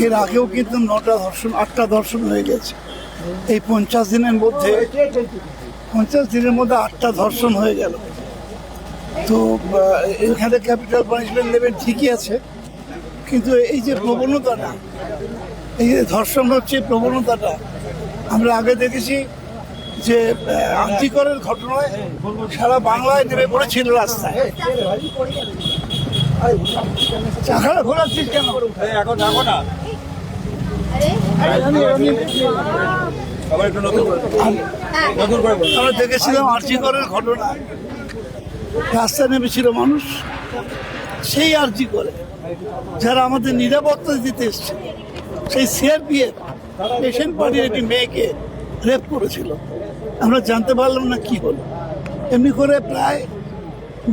এর আগেও কিন্তু 9টা ধর্ষণ 8টা ধর্ষণ হয়ে গেছে। এই 50 দিনের মধ্যে 8টা ধর্ষণ হয়ে গেল। তো এখানে ক্যাপিটাল পানিশমেন্ট নেবেন ঠিকই আছে, কিন্তু এই যে প্রবণতাটা, এই যে ধর্ষণ হচ্ছে প্রবণতাটা আমরা আগে দেখেছি যে আর্যিকরের ঘটনায় সারা বাংলায় নেমে পড়েছিল রাস্তায়। চাকাটা ঘোরাচ্ছিস কেন? এখন যাবো না। আমরা দেখেছিলাম আর্যিকরের ঘটনা, রাস্তায় নেমেছিল মানুষ, সেই আর্যিকরে যারা আমাদের নিরাপত্তা দিতে এসছে, সেই সিআরপিএফ পেশেন্ট পার্টির একটি মেয়েকে রেপ করেছিল। আমরা জানতে পারলাম না কি হলো। এমনি করে প্রায়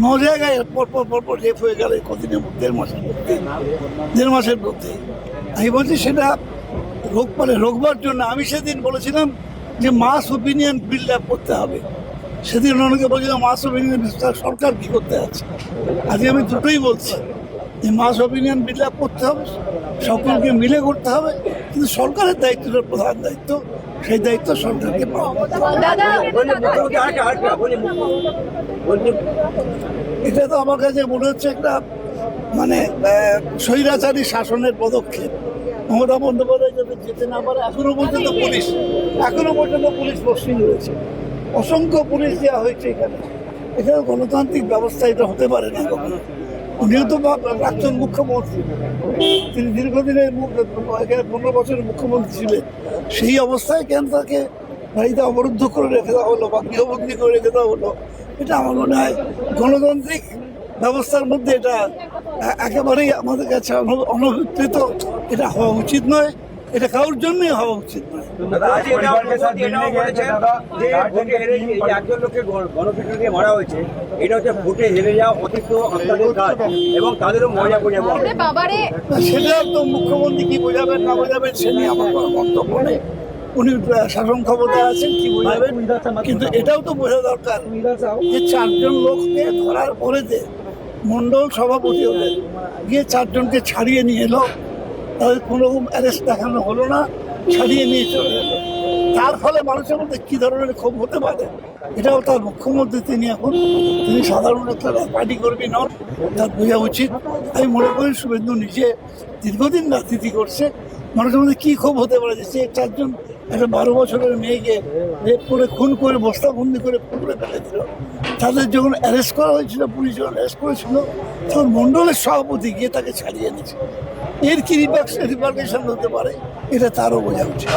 9 জায়গায় পরপর রেপ হয়ে গেল কদিনের মধ্যে, 1.5 মাসের মধ্যে। আমি বলছি সেটা রোগবার জন্য। আমি সেদিন বলেছিলাম যে মাস ওপিনিয়ন বিল্ড আপ করতে হবে। সেদিন অনেকে বলছিলাম মাস ওপিনিয়ন সরকার কি করতে আছে। আজকে আমি দুটোই বলছি যে মাস ওপিনিয়ন বিল্ড আপ করতে হবে, সকলকে মিলে করতে হবে, কিন্তু সরকারের দায়িত্বটা প্রধান দায়িত্ব, সেই দায়িত্ব সরকারকে পাওয়া। এটা তো আমার কাছে মনে হচ্ছে একটা মানে স্বৈরাচারী শাসনের পদক্ষেপ। মমতা বন্দ্যোপাধ্যায় যাতে যেতে না পারে, এখনো পর্যন্ত পুলিশ পোস্টিং রয়েছে, অসংখ্য পুলিশ দেওয়া হয়েছে এখানে। এটা গণতান্ত্রিক ব্যবস্থা, এটা হতে পারে না কখনো। উনিও তো প্রাক্তন মুখ্যমন্ত্রী, তিনি দীর্ঘদিনের 15 বছরের মুখ্যমন্ত্রী ছিলেন। সেই অবস্থায় কেন তাকে বাড়িতে অবরুদ্ধ করে রেখে দেওয়া হলো বা গৃহবন্দী করে রেখে দেওয়া হলো? এটা আমার মনে হয় গণতান্ত্রিক ব্যবস্থার মধ্যে এটা একেবারেই আমাদের কাছে অনভিপ্রেত। এটা হওয়া উচিত নয়, এটা কারোর জন্যই হওয়া উচিত নয়। একজন লোককে গণপিটুনি দিয়ে মারা হয়েছে, এটা হচ্ছে ভোটে হেরে যাওয়া অতিরিক্ত অত্যাচারের কাজ এবং তাদেরও মজা করে সেটা তো মুখ্যমন্ত্রী কি বোঝাবেন না বোঝাবেন সে নিয়ে আমার কোনো মন্তব্য নেই। উনি শাসন ক্ষমতা আছেন, কি বোঝাবেন। কিন্তু এটাও তো বোঝা দরকার যে 4 জন লোককে ধরার পরেতে মন্ডল সভাপতি হলেন, গিয়ে 4 জনকে ছাড়িয়ে নিয়ে এলো, তাদের কোনো রকম অ্যারেস্ট দেখানো হলো না, ছাড়িয়ে নিয়ে চলে গেল। তার ফলে মানুষের মধ্যে কি ধরনের ক্ষোভ হতে পারে, এটাও তার মুখ্যমন্ত্রী। তিনি সাধারণ একটা পার্টি কর্মী নন, তার বোঝা উচিত। আমি মনে করি শুভেন্দু নিজে দীর্ঘদিন রাজনীতি করছে, মানুষের মধ্যে কি ক্ষোভ হতে পারে যে সে 4 জন একটা 12 বছরের মেয়েকে রেপ করে খুন করে বস্তাবন্দি করে পুকুরে ফেলে দিল। তাদের যখন অ্যারেস্ট করা হয়েছিল, পুলিশ যখন অ্যারেস্ট করেছিল, তখন মন্ডলের সভাপতি গিয়ে তাকে ছাড়িয়ে এনেছে। এর কি রিপার্কেশন হতে পারে, এটা তারও বোঝা উচিত।